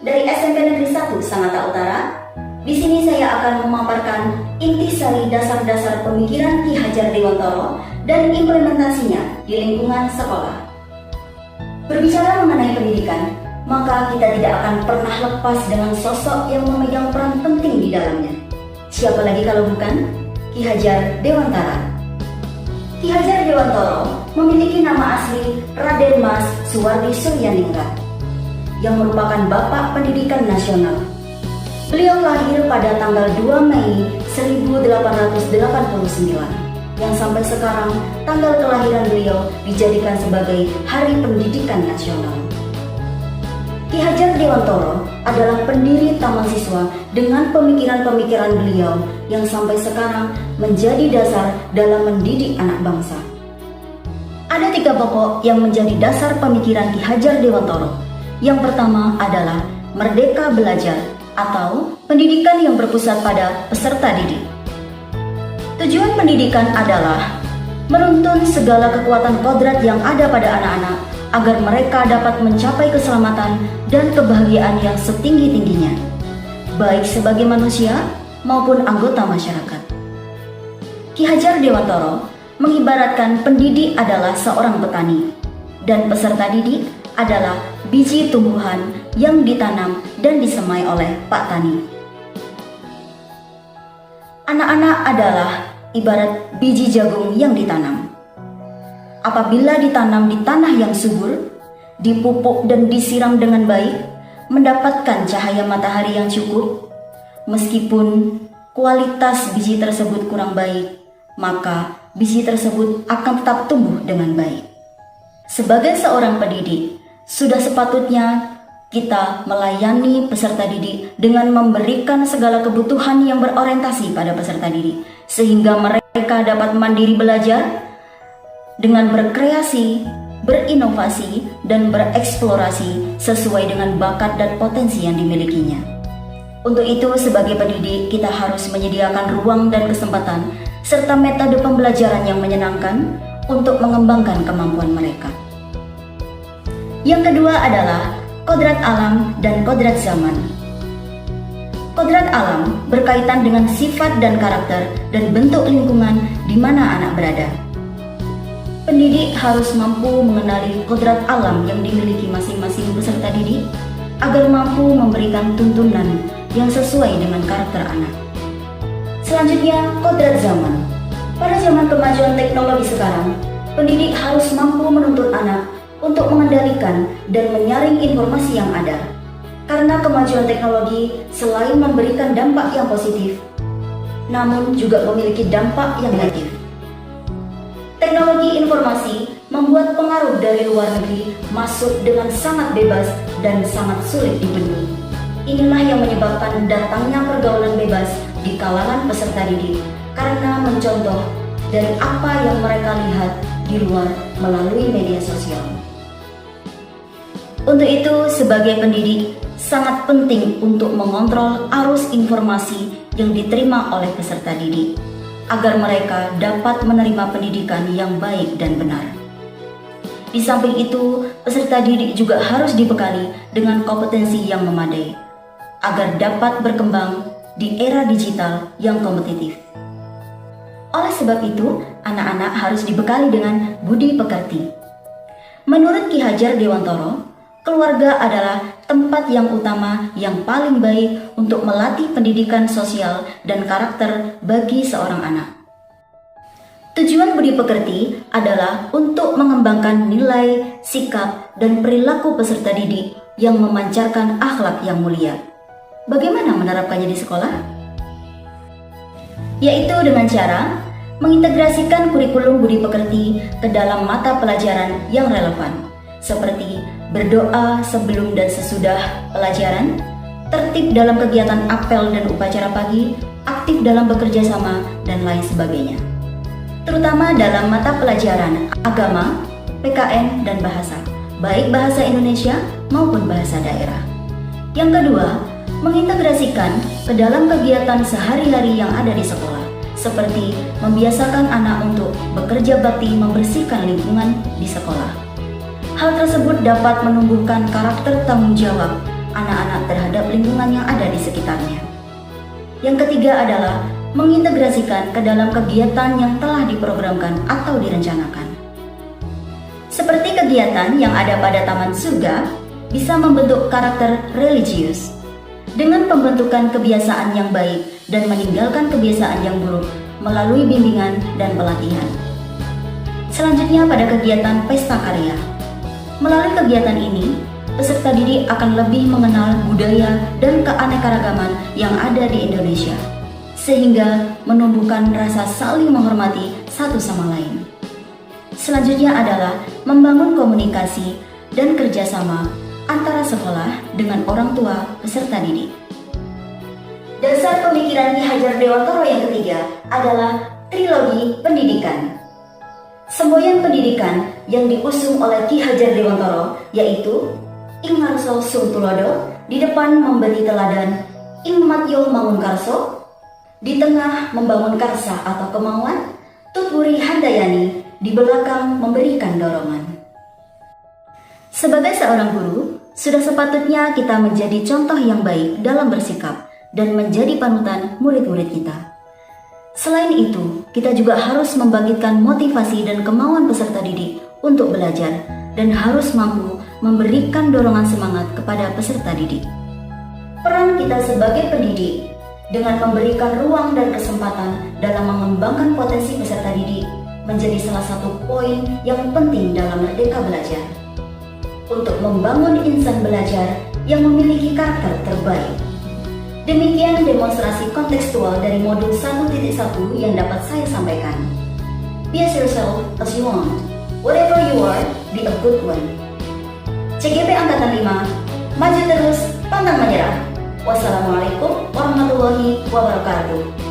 dari SMP Negeri 1 Sangatta Utara. Di sini saya akan memaparkan intisari dasar-dasar pemikiran Ki Hajar Dewantara dan implementasinya di lingkungan sekolah. Berbicara mengenai pendidikan, maka kita tidak akan pernah lepas dengan sosok yang memegang peran penting di dalamnya. Siapa lagi kalau bukan Ki Hajar Dewantara. Ki Hajar Dewantara memiliki nama asli Raden Mas Suwardi Suryaningrat, yang merupakan Bapak Pendidikan Nasional. Beliau lahir pada tanggal 2 Mei 1889, yang sampai sekarang tanggal kelahiran beliau dijadikan sebagai Hari Pendidikan Nasional. Ki Hajar Dewantara adalah pendiri Taman Siswa dengan pemikiran-pemikiran beliau yang sampai sekarang menjadi dasar dalam mendidik anak bangsa. Ada 3 pokok yang menjadi dasar pemikiran Ki Hajar Dewantara. Yang pertama adalah Merdeka Belajar atau pendidikan yang berpusat pada peserta didik. Tujuan pendidikan adalah menuntun segala kekuatan kodrat yang ada pada anak-anak agar mereka dapat mencapai keselamatan dan kebahagiaan yang setinggi-tingginya, baik sebagai manusia maupun anggota masyarakat. Ki Hajar Dewantara mengibaratkan pendidik adalah seorang petani dan peserta didik adalah biji tumbuhan yang ditanam dan disemai oleh Pak Tani. Anak-anak adalah ibarat biji jagung yang ditanam. Apabila ditanam di tanah yang subur, dipupuk dan disiram dengan baik, mendapatkan cahaya matahari yang cukup, meskipun kualitas biji tersebut kurang baik, maka biji tersebut akan tetap tumbuh dengan baik. Sebagai seorang pendidik, sudah sepatutnya kita melayani peserta didik dengan memberikan segala kebutuhan yang berorientasi pada peserta didik, sehingga mereka dapat mandiri belajar dengan berkreasi, berinovasi, dan bereksplorasi sesuai dengan bakat dan potensi yang dimilikinya. Untuk itu, sebagai pendidik, kita harus menyediakan ruang dan kesempatan serta metode pembelajaran yang menyenangkan untuk mengembangkan kemampuan mereka. Yang kedua adalah kodrat alam dan kodrat zaman. Kodrat alam berkaitan dengan sifat dan karakter dan bentuk lingkungan di mana anak berada. Pendidik harus mampu mengenali kodrat alam yang dimiliki masing-masing peserta didik agar mampu memberikan tuntunan yang sesuai dengan karakter anak. Selanjutnya, kodrat zaman. Pada zaman kemajuan teknologi sekarang, pendidik harus mampu menuntun anak untuk mengendalikan dan menyaring informasi yang ada. Karena kemajuan teknologi selain memberikan dampak yang positif, namun juga memiliki dampak yang negatif. Teknologi informasi membuat pengaruh dari luar negeri masuk dengan sangat bebas dan sangat sulit dibendung. Inilah yang menyebabkan datangnya pergaulan bebas di kalangan peserta didik karena mencontoh dari apa yang mereka lihat di luar melalui media sosial. Untuk itu, sebagai pendidik, sangat penting untuk mengontrol arus informasi yang diterima oleh peserta didik, agar mereka dapat menerima pendidikan yang baik dan benar. Di samping itu, peserta didik juga harus dibekali dengan kompetensi yang memadai, agar dapat berkembang di era digital yang kompetitif. Oleh sebab itu, anak-anak harus dibekali dengan budi pekerti. Menurut Ki Hajar Dewantara, keluarga adalah tempat yang utama yang paling baik untuk melatih pendidikan sosial dan karakter bagi seorang anak. Tujuan budi pekerti adalah untuk mengembangkan nilai, sikap, dan perilaku peserta didik yang memancarkan akhlak yang mulia. Bagaimana menerapkannya di sekolah? Yaitu dengan cara mengintegrasikan kurikulum budi pekerti ke dalam mata pelajaran yang relevan, seperti berdoa sebelum dan sesudah pelajaran, tertib dalam kegiatan apel dan upacara pagi, aktif dalam bekerja sama, dan lain sebagainya. Terutama dalam mata pelajaran agama, PKN, dan bahasa, baik bahasa Indonesia maupun bahasa daerah. Yang kedua, mengintegrasikan ke dalam kegiatan sehari-hari yang ada di sekolah, seperti membiasakan anak untuk bekerja bakti membersihkan lingkungan di sekolah. Hal tersebut dapat menumbuhkan karakter tanggung jawab anak-anak terhadap lingkungan yang ada di sekitarnya. Yang ketiga adalah mengintegrasikan ke dalam kegiatan yang telah diprogramkan atau direncanakan. Seperti kegiatan yang ada pada Taman Surga bisa membentuk karakter religius dengan pembentukan kebiasaan yang baik dan meninggalkan kebiasaan yang buruk melalui bimbingan dan pelatihan. Selanjutnya pada kegiatan Pesta Karya. Melalui kegiatan ini, peserta didik akan lebih mengenal budaya dan keanekaragaman yang ada di Indonesia, sehingga menumbuhkan rasa saling menghormati satu sama lain. Selanjutnya adalah membangun komunikasi dan kerjasama antara sekolah dengan orang tua peserta didik. Dasar pemikiran Ki Hajar Dewantara yang ketiga adalah trilogi pendidikan. Semboyan pendidikan yang diusung oleh Ki Hajar Dewantara yaitu Ing Ngarso Sung Tulodo, di depan memberi teladan Ing Matyo Mangun Karso, di tengah membangun karsa atau kemauan, Tutwuri Handayani, di belakang memberikan dorongan. Sebagai seorang guru, sudah sepatutnya kita menjadi contoh yang baik dalam bersikap dan menjadi panutan murid-murid kita. Selain itu, kita juga harus membangkitkan motivasi dan kemauan peserta didik untuk belajar dan harus mampu memberikan dorongan semangat kepada peserta didik. Peran kita sebagai pendidik dengan memberikan ruang dan kesempatan dalam mengembangkan potensi peserta didik menjadi salah satu poin yang penting dalam Merdeka Belajar untuk membangun insan belajar yang memiliki karakter terbaik. Demikian demonstrasi kontekstual dari modul 1.1 yang dapat saya sampaikan. Be as yourself as you want. Whatever you are, be a good one. CGP Angkatan 5, maju terus, pantang menyerah. Wassalamualaikum warahmatullahi wabarakatuh.